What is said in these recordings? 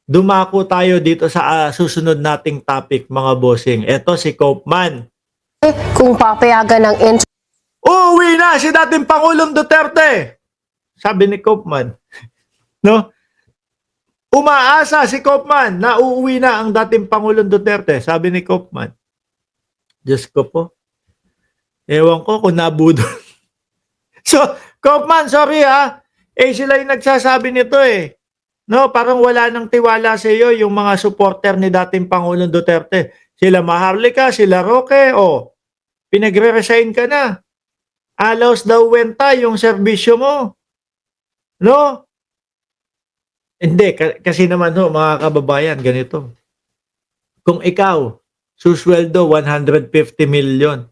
dumako tayo dito sa susunod nating topic, mga bossing. Eto si Koopman. Kung papayagan ng Uuwi na si dating Pangulong Duterte, sabi ni Koopman. No? Umaasa si Koopman na uuwi na ang dating Pangulong Duterte, sabi ni Koopman. Diyos ko po. Ewan ko kung nabudol. So, Koopman, sorry ha. Sila yung nagsasabi nito eh. No, parang wala nang tiwala sa iyo yung mga supporter ni dating Pangulong Duterte. Sila Maharlika, sila Roque, pinagre-resign ka na. Alaos daw wenta yung serbisyo mo. No? Hindi, kasi naman mga kababayan, ganito. Kung ikaw, susweldo 150 million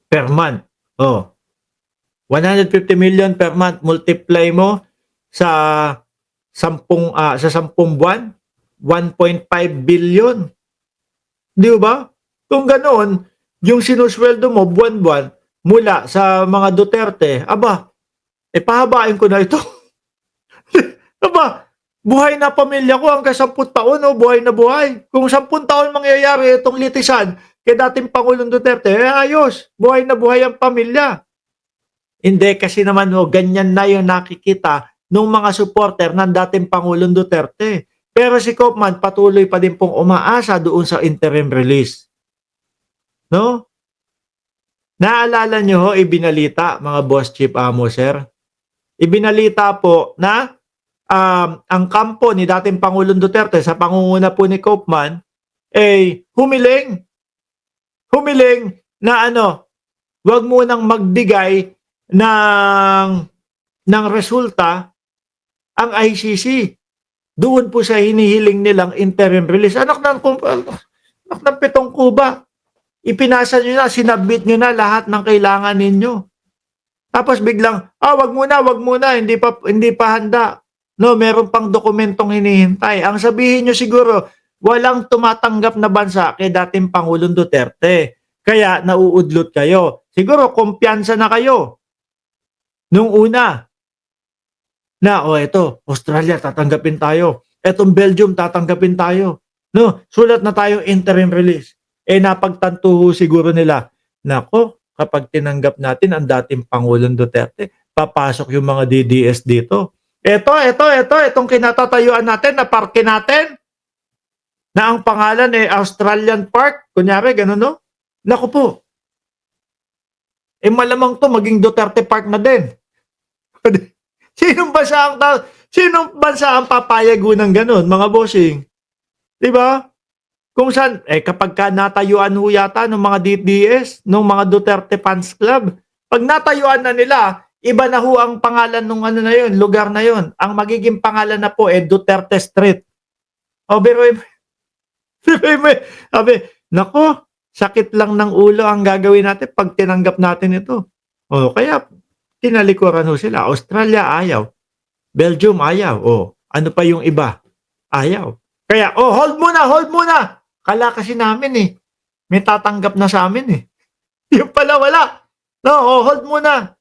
per month. 150 million per month, multiply mo sa 10 buwan, 1.5 billion. Di ba? Kung ganoon, yung sinusweldo mo buwan-buwan mula sa mga Duterte, pahabain ko na ito. Buhay na pamilya ko hanggang 10 taon, buhay na buhay. Kung 10 taon mangyayari itong litisan kay dating Pangulong Duterte, ayos, buhay na buhay ang pamilya. Hindi, kasi naman ganyan na yung nakikita ng mga supporter ng dating Pangulong Duterte. Pero si Koopman patuloy pa din pong umaasa doon sa interim release. No? Naalala nyo ibinalita, mga boss chief amo, sir? Ibinalita po na ang kampo ni dating Pangulong Duterte sa pangunguna po ni Koopman humiling na wag munang magbigay ng resulta ang ICC. Doon po sa hinihiling nilang interim release. Anak ng 7 kuba. Ipinasa nyo na, sinabit nyo na lahat ng kailangan ninyo. Tapos biglang, wag muna, hindi pa handa. No, meron pang dokumentong hinihintay. Ang sabihin nyo siguro, walang tumatanggap na bansa kay dating Pangulong Duterte. Kaya nauudlot kayo. Siguro kumpiyansa na kayo. Nung una, ito, Australia, tatanggapin tayo. Etong Belgium, tatanggapin tayo. No, sulat na tayo interim release. Napagtanto siguro nila, nako, kapag tinanggap natin ang dating Pangulong Duterte, papasok yung mga DDS dito. Itong kinatatayuan natin, na parke natin, na ang pangalan Australian Park, kunyari, ganun, no? Naku po. Malamang to maging Duterte Park na din. Sinong bansa ang papayag ng ganun, mga bossing? 'Di ba? Kung saan kapag natayuan ho yata ng mga DDS, ng mga Duterte Fans Club, pag natayuan na nila, iba na ho ang pangalan ng na yun, lugar na yun. Ang magiging pangalan na po Duterte Street. Sabi, nako, sakit lang ng ulo ang gagawin natin pag tinanggap natin ito. Kaya tinalikuran ho sila. Australia, ayaw. Belgium, ayaw. Ano pa yung iba? Ayaw. Kaya, hold muna. Kala kasi namin may tatanggap na sa amin Yung pala wala. No, hold muna.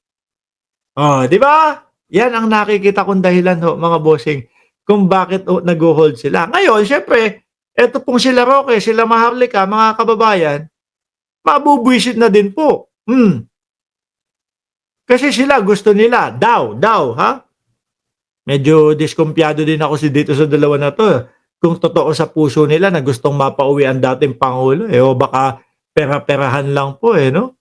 Di ba? Yan ang nakikita kong dahilan mga bossing, kung bakit nag-hold sila. Ngayon, syempre, eto pong sila Roque, sila Maharlika, mga kababayan, mabubwisit na din po. Kasi sila gusto nila, daw, ha? Medyo diskumpiyado din ako dito sa dalawa na to. Kung totoo sa puso nila na gustong mapauwi ang dating Pangulo, o baka pera-perahan lang po, no?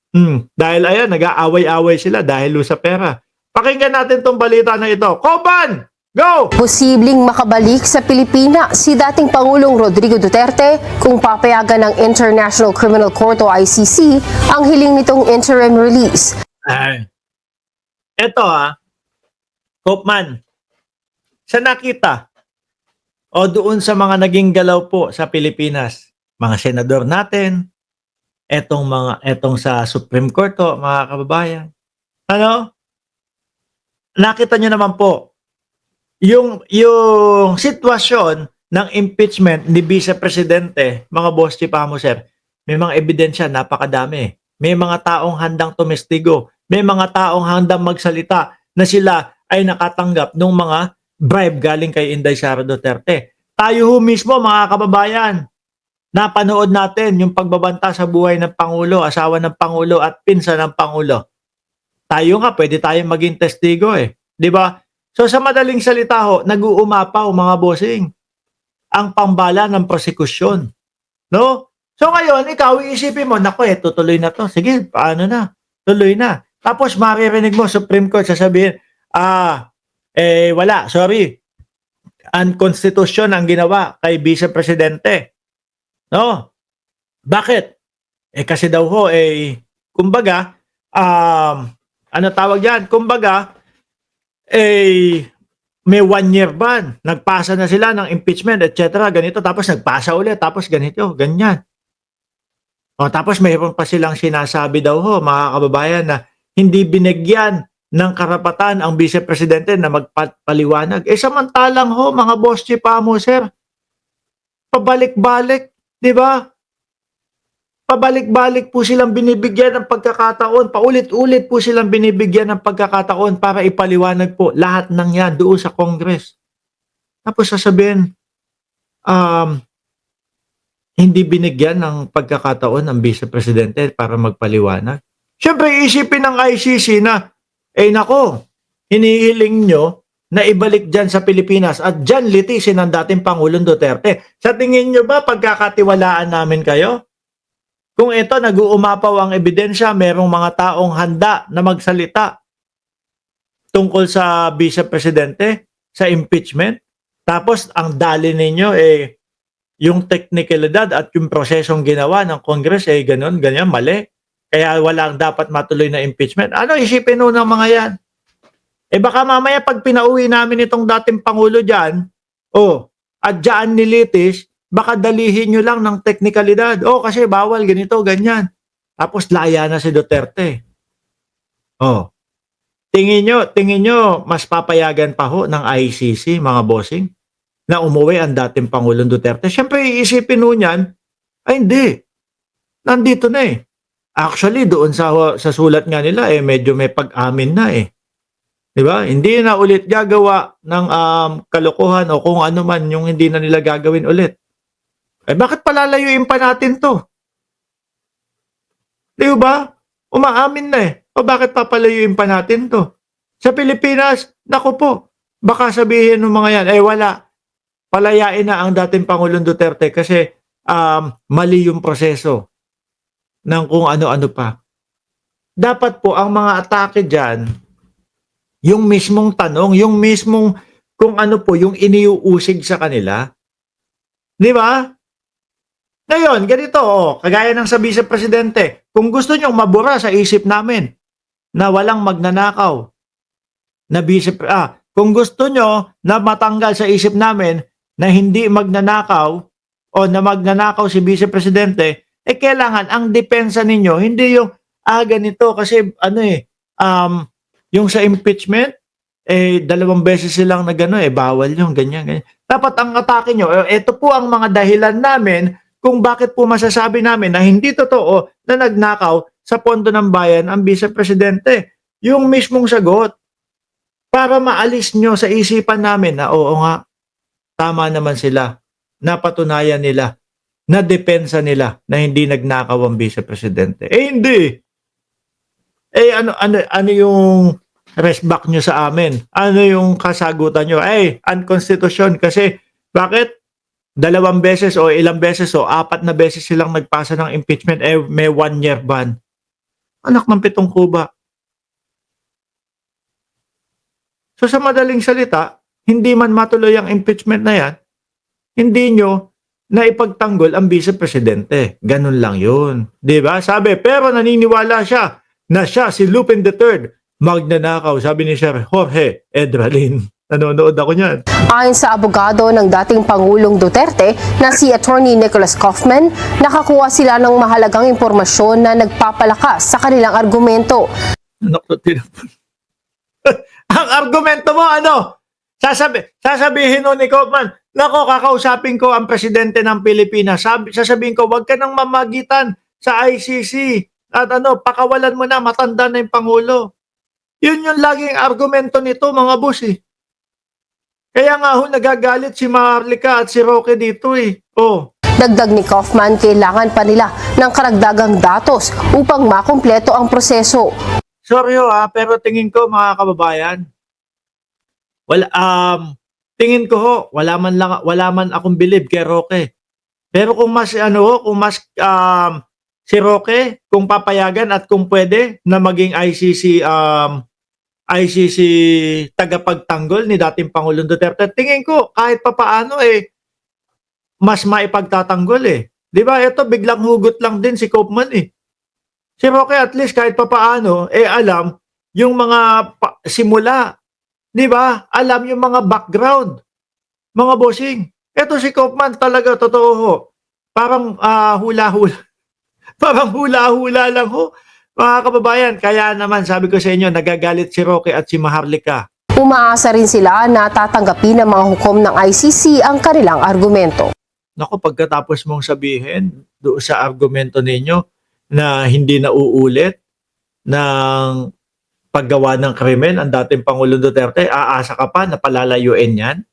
Dahil ayan, nag-aaway-away sila dahil sa pera. Pakinggan natin tong balita na ito. Koban! Go! Posibleng makabalik sa Pilipinas si dating Pangulong Rodrigo Duterte kung papayagan ng International Criminal Court o ICC ang hiling nitong interim release. Eto Koopman, sa nakita o doon sa mga naging galaw po sa Pilipinas, mga senador natin, etong sa Supreme Court mga kababayan, nakita nyo naman po yung sitwasyon ng impeachment ni Vice Presidente, mga boss chief amo, sir. May mga ebidensya, napakadami. May mga taong handang tumestigo. May mga taong handang magsalita na sila ay nakatanggap ng mga bribe galing kay Inday Sara Duterte. Tayo ho mismo, mga kababayan, napanood natin yung pagbabanta sa buhay ng Pangulo, asawa ng Pangulo at pinsan ng Pangulo. Tayo nga, pwede tayong maging testigo eh. Di ba? So sa madaling salita ho, nag-uumapaw mga bossing ang pambala ng prosekusyon. No? So ngayon, ikaw iisipin mo, nako tutuloy na to. Sige, paano na? Tuloy na. Tapos maririnig mo, Supreme Court sasabihin, wala, sorry. Unconstitution ang ginawa kay Vice Presidente. No? Bakit? Kasi daw ho, kumbaga, ano tawag yan? Kumbaga, may 1-year ban. Nagpasa na sila ng impeachment, etc. Ganito. Tapos nagpasa ulit. Tapos ganito. Ganyan. Tapos mayroon pa silang sinasabi daw ho, mga kababayan, na hindi binigyan ng karapatan ang Vice Presidente na magpaliwanag. Samantalang ho, mga boss chipa mo, sir, pabalik-balik, di ba? Pabalik-balik po silang binibigyan ng pagkakataon, paulit-ulit po silang binibigyan ng pagkakataon para ipaliwanag po lahat ng yan doon sa Congress. Tapos sasabihin, hindi binigyan ng pagkakataon ng Vice Presidente para magpaliwanag. Siyempre, isipin ng ICC na, nako, hinihiling nyo na ibalik dyan sa Pilipinas at dyan litisin ang dating Pangulong Duterte. Sa tingin nyo ba pagkakatiwalaan namin kayo? Kung ito, nag-uumapaw ang ebidensya, merong mga taong handa na magsalita tungkol sa Vice Presidente, sa impeachment, tapos ang dali ninyo yung technicalidad at yung prosesong ginawa ng Congress ganun, ganyan, mali. Kaya walang dapat matuloy na impeachment. Ano isipin nun ng mga yan? Baka mamaya pag pinauwi namin itong dating Pangulo dyan, at dyan nilitis, baka dalihin nyo lang ng technicalidad. Kasi bawal, ganito, ganyan. Tapos laya na si Duterte. Tingin nyo, mas papayagan pa ho ng ICC, mga bossing, na umuwi ang dating Pangulong Duterte. Siyempre, iisipin ho niyan, hindi. Nandito na Actually, doon sa sulat nga nila, medyo may pag-amin na Di ba? Hindi na ulit gagawa ng kalokohan o kung ano man yung hindi na nila gagawin ulit. Bakit palalayuin pa natin to? Di ba? Umaamin na O bakit papalayuin pa natin to? Sa Pilipinas, naku po, baka sabihin ng mga yan, wala. Palayain na ang dating Pangulong Duterte kasi mali yung proseso ng kung ano-ano pa. Dapat po ang mga atake dyan, yung mismong tanong, yung mismong kung ano po yung iniuusig sa kanila. Di ba? Ngayon, ganito, kagaya ng sa Vice Presidente, kung gusto nyong mabura sa isip namin na walang magnanakaw, na kung gusto nyo na matanggal sa isip namin na hindi magnanakaw o na magnanakaw si Vice Presidente, kailangan ang depensa ninyo, hindi yung, ganito kasi, yung sa impeachment, 2 beses silang bawal yung ganyan. Dapat ang atake nyo, ito po ang mga dahilan namin kung bakit po masasabi namin na hindi totoo na nagnakaw sa pondo ng bayan ang Vice Presidente. Yung mismong sagot, para maalis nyo sa isipan namin na oo nga, tama naman sila, napatunayan nila, na depensa nila na hindi nagnakaw ang Vice Presidente. Hindi. Ano yung respect nyo sa amin? Ano yung kasagutan nyo? Unconstitution kasi bakit? 2 beses o ilang beses o 4 na beses silang nagpasa ng impeachment, may 1-year ban. Anak ng 7 kuba. So sa madaling salita, hindi man matuloy ang impeachment na yan, hindi nyo na ipagtanggol ang Vice Presidente. Ganun lang yun. Diba? Sabi, pero naniniwala siya na siya, si Lupin III, magnanakaw. Sabi ni Sir Jorge Edralin. Nanonood ako niyan. Ayon sa abogado ng dating Pangulong Duterte na si Attorney Nicholas Kaufman, nakakuha sila ng mahalagang impormasyon na nagpapalakas sa kanilang argumento. Ang argumento mo, sasabihin nun ni Kaufman, nako, kakausapin ko ang presidente ng Pilipinas. Sasabihin ko, wag ka nang mamagitan sa ICC. At pakawalan mo na, matanda na yung Pangulo. Yun yung laging argumento nito, mga boss Kaya nga ho, nagagalit si Maharlika at si Roque dito eh. Oh, Dagdag ni Kaufman, kailangan pa nila ng karagdagang datos upang makumpleto ang proseso. sorry ho pero tingin ko mga kababayan, tingin ko ho, wala man akong believe kay Roque. Pero kung mas si Roque, kung papayagan at kung pwede na maging ICC tagapagtanggol ni dating Pangulong Duterte, tingin ko kahit papaano mas maipagtatanggol eh. 'Di ba? Ito biglang hugot lang din si Kaufman eh. Si Roque at least kahit papaano alam yung mga simula, 'di ba? Alam yung mga background, mga bossing. Ito si Kaufman talaga totoo ho. Parang hula-hula. Parang hula-hula lang ho. Mga kababayan, kaya naman sabi ko sa inyo, nagagalit si Roque at si Maharlika. Umaasa rin sila na tatanggapin ng mga hukom ng ICC ang kanilang argumento. Naku, pagkatapos mong sabihin doon sa argumento ninyo na hindi na uulit ng paggawa ng krimen ang dating Pangulong Duterte, aasa ka pa na palalayuin yan?